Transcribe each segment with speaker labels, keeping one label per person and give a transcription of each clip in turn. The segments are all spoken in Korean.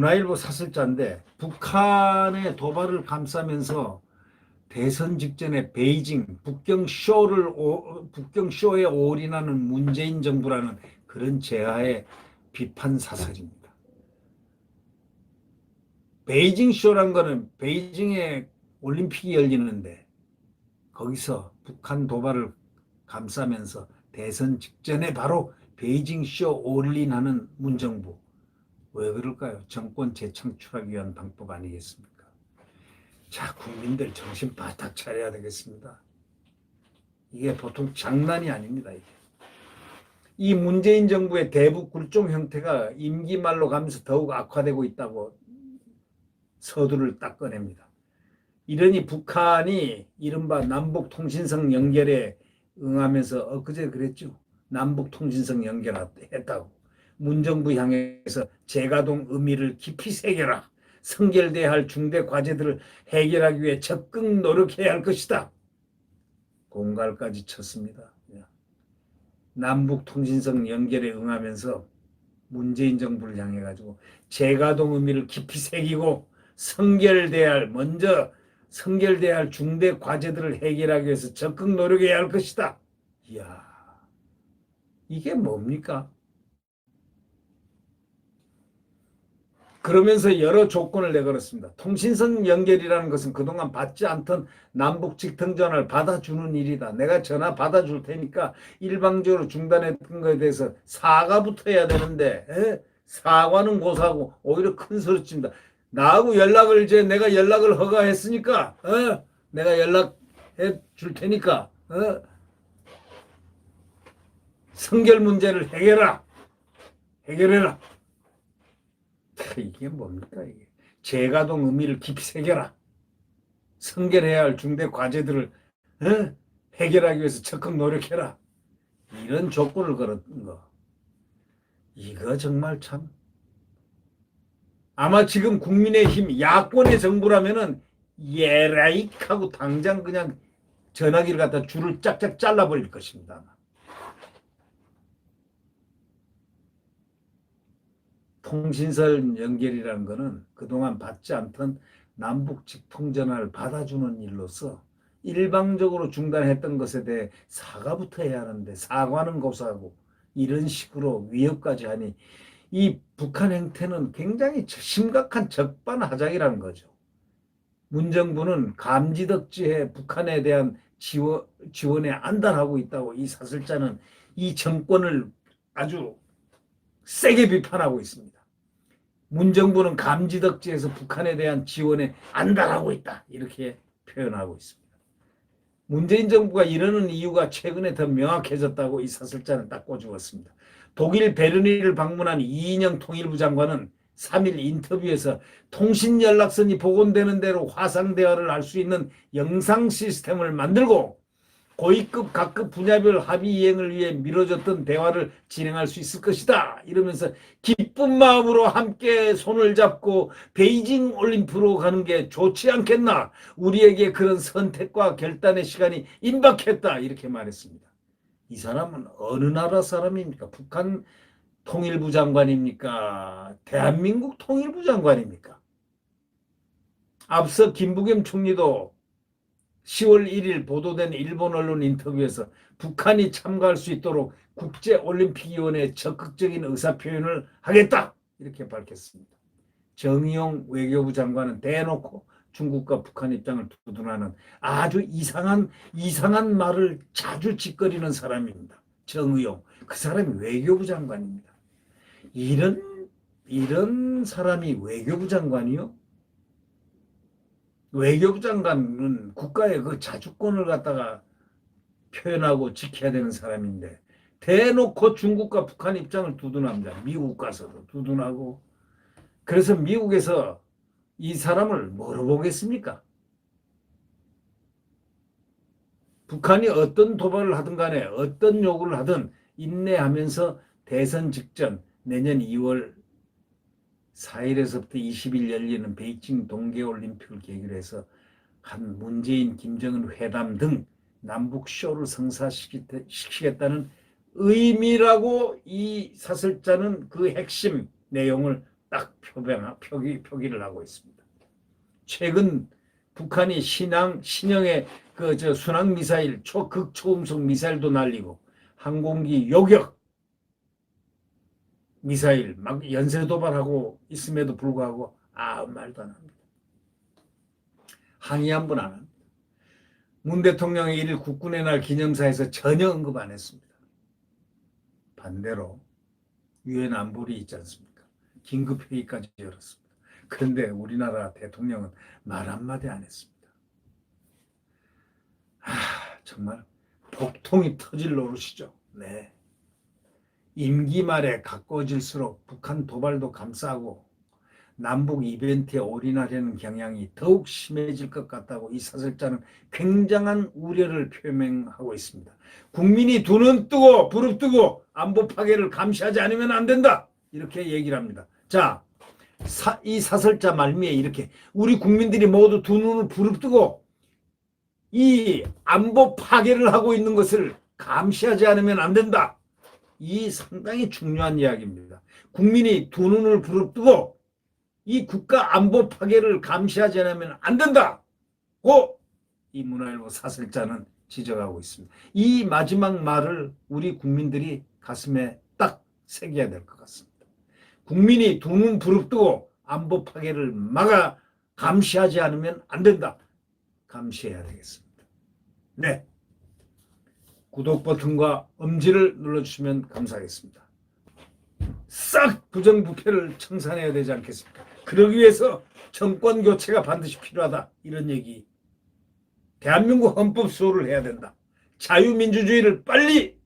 Speaker 1: 문화일보 사설자인데 북한의 도발을 감싸면서 대선 직전에 베이징 북경 쇼에 올인하는 문재인 정부라는 그런 제하의 비판 사설입니다. 베이징 쇼란 거는 베이징에 올림픽이 열리는데 거기서 북한 도발을 감싸면서 대선 직전에 바로 베이징 쇼 올인하는 문정부. 왜 그럴까요? 정권 재창출하기 위한 방법 아니겠습니까? 자, 국민들 정신 바짝 차려야 되겠습니다. 이게 보통 장난이 아닙니다. 이게. 이 문재인 정부의 대북 굴종 형태가 임기 말로 가면서 더욱 악화되고 있다고 서두를 딱 꺼냅니다. 이러니 북한이 이른바 남북통신성 연결에 응하면서 엊그제 그랬죠. 남북통신성 연결했다고. 문정부 향해서 재가동 의미를 깊이 새겨라. 성결돼야 할 중대 과제들을 해결하기 위해 적극 노력해야 할 것이다. 공갈까지 쳤습니다. 남북통신성 연결에 응하면서 문재인 정부를 향해 가지고 재가동 의미를 깊이 새기고 먼저 성결돼야 할 중대 과제들을 해결하기 위해서 적극 노력해야 할 것이다. 이야, 이게 뭡니까? 그러면서 여러 조건을 내걸었습니다. 통신선 연결이라는 것은 그동안 받지 않던 남북 직통 전화를 받아주는 일이다. 내가 전화 받아줄 테니까 일방적으로 중단했던 것에 대해서 사과부터 해야 되는데 사과는 고사하고 오히려 큰 소리 칩니다. 나하고 내가 연락을 허가했으니까 내가 연락해 줄 테니까 성결 문제를 해결해라. 이게 뭡니까 이게. 재가동 의미를 깊이 새겨라. 성결해야 할 중대 과제들을 해결하기 위해서 적극 노력해라. 이런 조건을 걸었던 거. 이거 정말 참. 아마 지금 국민의힘 야권의 정부라면은 예라익 하고 당장 그냥 전화기를 갖다 줄을 짝짝 잘라버릴 것입니다. 통신선 연결이라는 것은 그동안 받지 않던 남북 직통전화를 받아주는 일로서 일방적으로 중단했던 것에 대해 사과부터 해야 하는데 사과는 고사하고 이런 식으로 위협까지 하니 이 북한 행태는 굉장히 심각한 적반하장이라는 거죠. 문정부는 감지덕지해 북한에 대한 지원에 안달하고 있다고 이 사설자는 이 정권을 아주 세게 비판하고 있습니다. 문정부는 감지덕지에서 북한에 대한 지원에 안달하고 있다. 이렇게 표현하고 있습니다. 문재인 정부가 이러는 이유가 최근에 더 명확해졌다고 이 사설자는 딱 꼬집었습니다. 독일 베르린을 방문한 이인영 통일부 장관은 3일 인터뷰에서 통신연락선이 복원되는 대로 화상대화를 할 수 있는 영상 시스템을 만들고 고위급 각급 분야별 합의 이행을 위해 미뤄졌던 대화를 진행할 수 있을 것이다. 이러면서 기쁜 마음으로 함께 손을 잡고 베이징 올림픽으로 가는 게 좋지 않겠나. 우리에게 그런 선택과 결단의 시간이 임박했다. 이렇게 말했습니다. 이 사람은 어느 나라 사람입니까? 북한 통일부 장관입니까? 대한민국 통일부 장관입니까? 앞서 김부겸 총리도 10월 1일 보도된 일본 언론 인터뷰에서 북한이 참가할 수 있도록 국제올림픽위원회에 적극적인 의사표현을 하겠다. 이렇게 밝혔습니다. 정의용 외교부 장관은 대놓고 중국과 북한 입장을 두둔하는 아주 이상한 말을 자주 짓거리는 사람입니다. 정의용. 그 사람이 외교부 장관입니다. 이런 사람이 외교부 장관이요? 외교부 장관은 국가의 그 자주권을 갖다가 표현하고 지켜야 되는 사람인데 대놓고 중국과 북한 입장을 두둔합니다. 미국 가서도 두둔하고. 그래서 미국에서 이 사람을 뭐로 보겠습니까? 북한이 어떤 도발을 하든 간에 어떤 요구를 하든 인내하면서 대선 직전 내년 2월 4일에서부터 20일 열리는 베이징 동계올림픽을 계기로 해서 한 문재인, 김정은 회담 등 남북 쇼를 성사시키겠다는 의미라고 이 사설자는 그 핵심 내용을 딱 표기를 하고 있습니다. 최근 북한이 신형의 순항 미사일, 극초음속 미사일도 날리고 항공기 요격 미사일 막 연쇄 도발하고 있음에도 불구하고 아무 말도 안 합니다. 항의 한 번 안 합니다. 문 대통령의 1일 국군의 날 기념사에서 전혀 언급 안 했습니다. 반대로 유엔 안보리 있지 않습니까? 긴급회의까지 열었습니다. 그런데 우리나라 대통령은 말 한마디 안 했습니다. 정말 복통이 터질 노릇이죠. 네. 임기 말에 가까워질수록 북한 도발도 감싸고 남북 이벤트에 올인하려는 경향이 더욱 심해질 것 같다고 이 사설자는 굉장한 우려를 표명하고 있습니다. 국민이 두 눈 뜨고 부릅뜨고 안보 파괴를 감시하지 않으면 안 된다. 이렇게 얘기를 합니다. 자, 이 사설자 말미에 이렇게 우리 국민들이 모두 두 눈을 부릅뜨고 이 안보 파괴를 하고 있는 것을 감시하지 않으면 안 된다. 이 상당히 중요한 이야기입니다. 국민이 두 눈을 부릅뜨고 이 국가 안보 파괴를 감시하지 않으면 안 된다고 이 문화일보 사설자는 지적하고 있습니다. 이 마지막 말을 우리 국민들이 가슴에 딱 새겨야 될 것 같습니다. 국민이 두 눈 부릅뜨고 안보 파괴를 감시하지 않으면 안 된다. 감시해야 되겠습니다. 네. 구독 버튼과 엄지를 눌러주시면 감사하겠습니다. 싹 부정부패를 청산해야 되지 않겠습니까? 그러기 위해서 정권 교체가 반드시 필요하다. 이런 얘기. 대한민국 헌법 수호를 해야 된다. 자유민주주의를 빨리,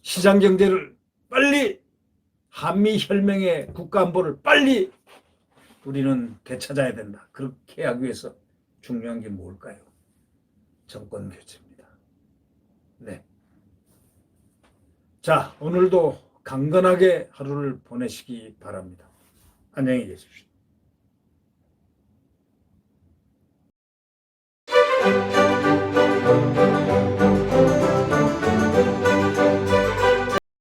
Speaker 1: 시장경제를 빨리, 한미혈맹의 국가안보를 빨리 우리는 되찾아야 된다. 그렇게 하기 위해서 중요한 게 뭘까요? 정권 교체입니다. 네. 자, 오늘도 강건하게 하루를 보내시기 바랍니다. 안녕히 계십시오.